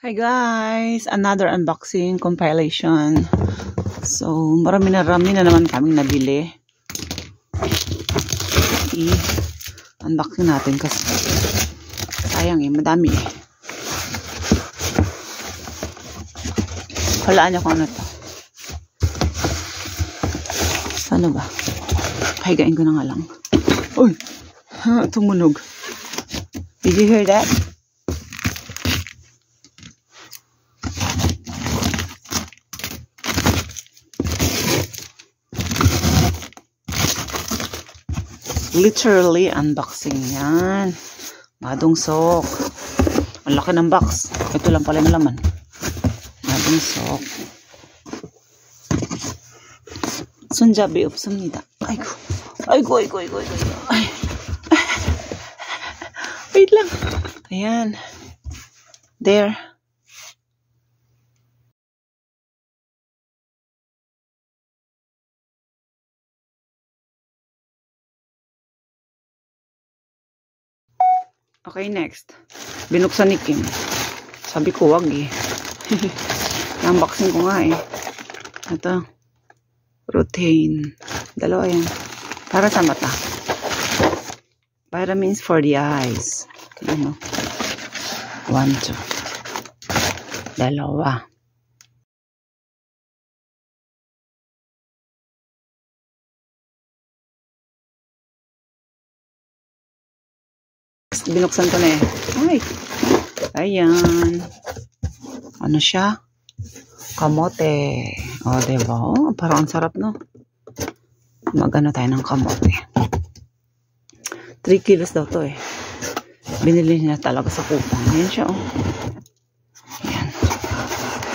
Hi guys! Another unboxing compilation. So, marami na naman kaming nabili. I-unboxing natin kasi sayang madami Halaan niyo kung ano to. Ano ba? Pahigain ko na nga lang. Uy! Tumunog. Did you hear that? Literally unboxing yan. Madong sok. Ang laki ng box. Ito lang pala yung laman. Madong sok. 손잡이 없습니다. 아이고. 아이. Wait lang. Ayan. There. Okay, next. Binuksan ni Kim. Sabi ko, wag eh. Unboxing ko nga eh. Ito. Protein. Dalawa yan. Para sa mata. Vitamins for the eyes. Ano? 1, 2. Dalawa. Binuksan ko na eh. Ay. Ayan. Ano siya? Kamote. O, diba? Oh, parang ang sarap, no? Magano tayo ng kamote. 3 kilos daw to eh. Binili niya talaga sa kupang. Ayan siya, oh. Ayan.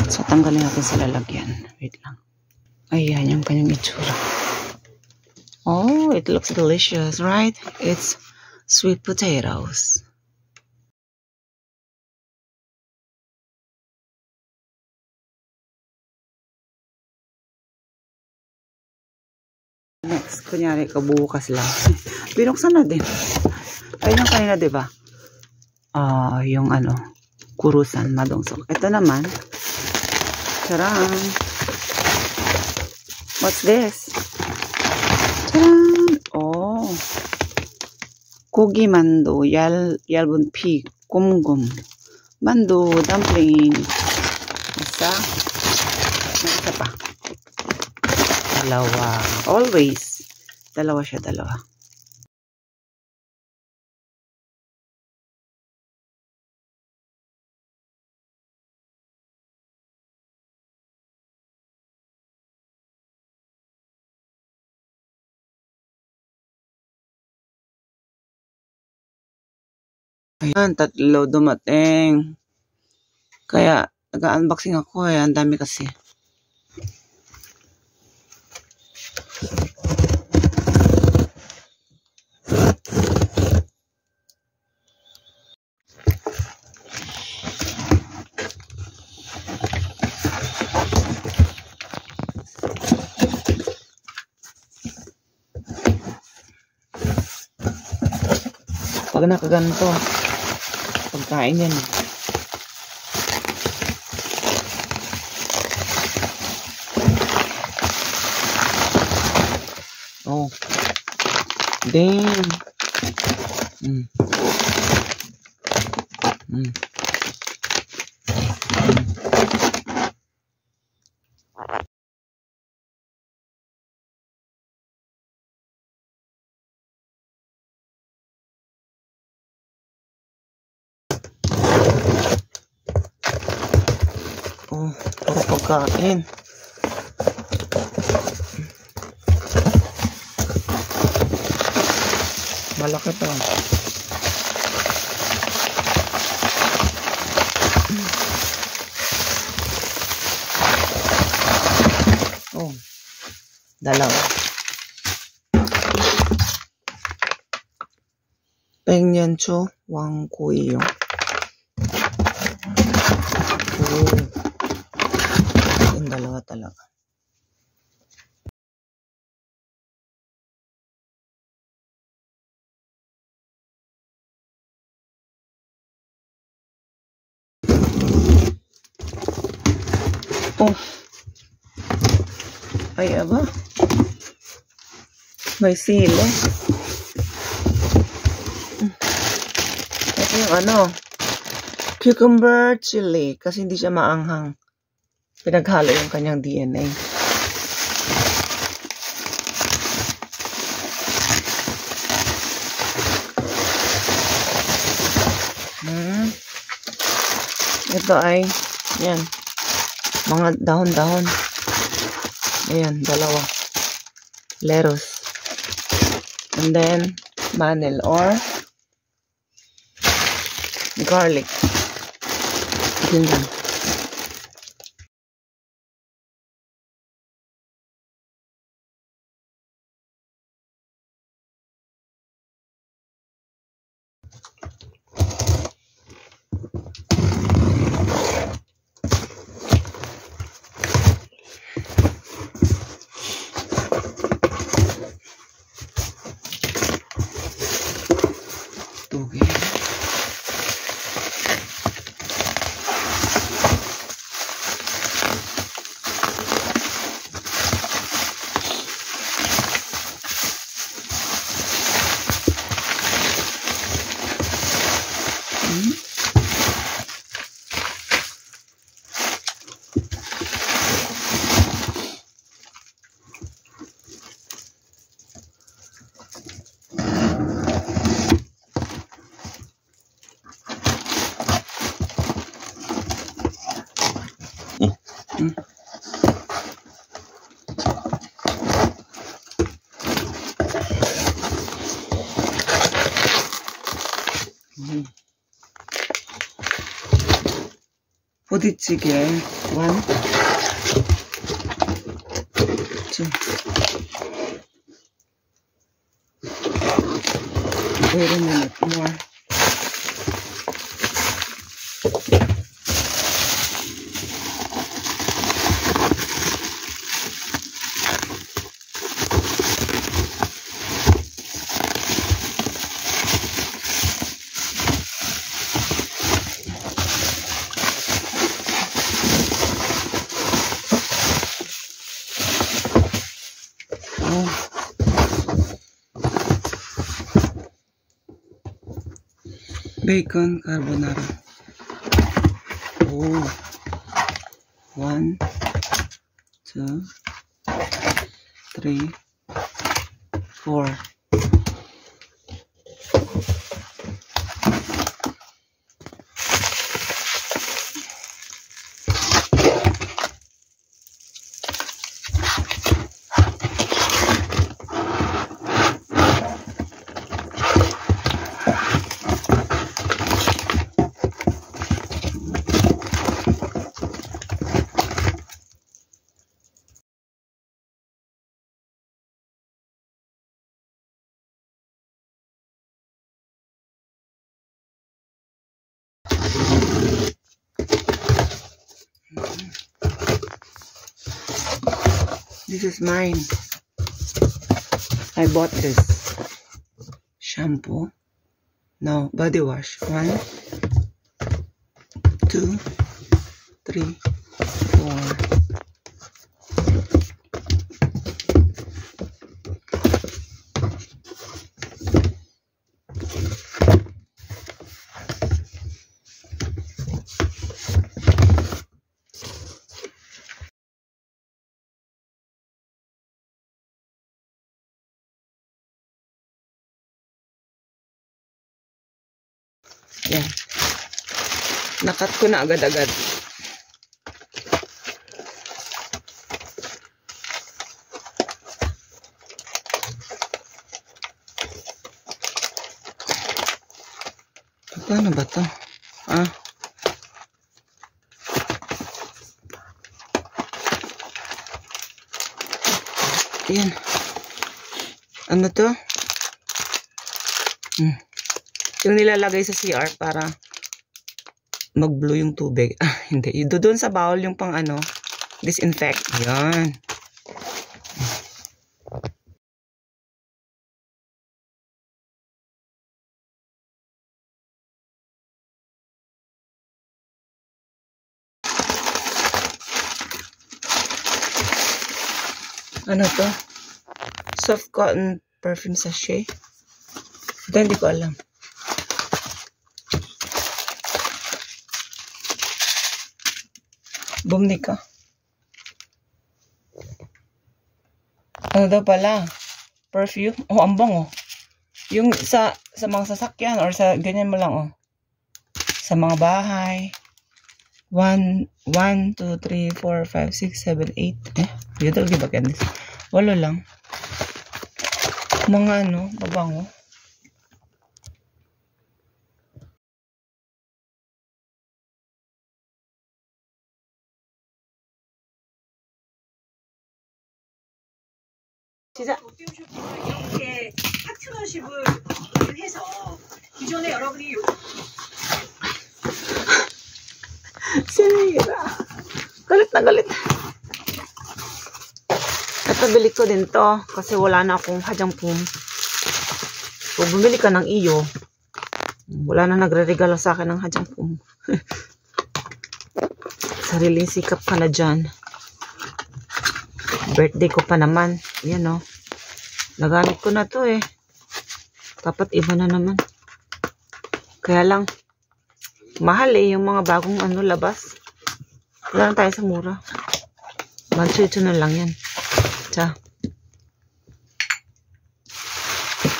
So, tanggalin natin sa lalagyan. Wait lang. Ayan yung kanyang itsura. Oh, it looks delicious, right? It's sweet potatoes. Next, kunyari, kabukas lang. Binuksan na din. Ayun yung kanina, diba? Yung ano, kurusan, madungsok. Ito naman, charang. What's this? Charang. Oh. Kogi mando, 얇은 피, 곰곰. Mando, dumpling. Isa pa. Dalawa. Always. Dalawa siya, dalawa. Ayan, tatlo dumating. Kaya, nag-unboxing ako eh. Ang dami kasi. Pag nakaganto, pagkain yan. Oh. Damn. Oh, puro pagkain. Malaki to. Oh, dalawa. 백년초 왕고이요. Oh, yung dalawa talaga. Oh. Ay, aba. May sili. Ito yung cucumber chili. Kasi hindi siya maanghang. Pinaghalo yung kanyang DNA. Ito ay, yan, mga dahon-dahon. Ayan, dalawa. Lettuce. And then, manil or garlic. Yun lang. Tubig. 부딪히게 1, 2. Wait a minute more. Bacon carbonara. Oh. 1, 2, 3, 4. This is mine. I bought this shampoo. No, body wash. 1, 2, 3, 4. Yan. Nakat ko na agad-agad. Paano ba to? Yan. Ano to? Yung nilalagay sa CR para mag-blue yung tubig. Hindi. Doon sa bowl yung pang disinfect. Yan. Ano to? Soft cotton perfume sachet. Ito hindi ko alam. Bumili ka. Ano daw pala? Perfume? Oh, ang bango. Yung sa mga sasakyan or sa ganyan mo lang, oh. Sa mga bahay. 1, 2, 3, 4, 5, 6, 7, 8. Yun talaga ba ganyan? 8 lang. Mga ano, mabango. 진짜 이렇게 파트너십을 해서 기존에 여러분이 sinira. Galit na galit. Ito bili ko din to kasi wala na akong hajampum. So bumili ka ng iyo. Wala na nagre-regalo sa akin ng hajampum. Sariling sikap ka na dyan. Birthday ko pa naman. Yan o. Nagamit ko na to eh. Dapat iba na naman. Kaya lang, mahal eh yung mga bagong ano labas. Wala na tayo sa mura. Manchucho na lang yan. Tsa.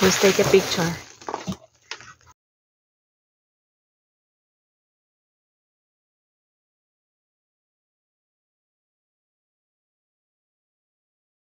Let's take a picture.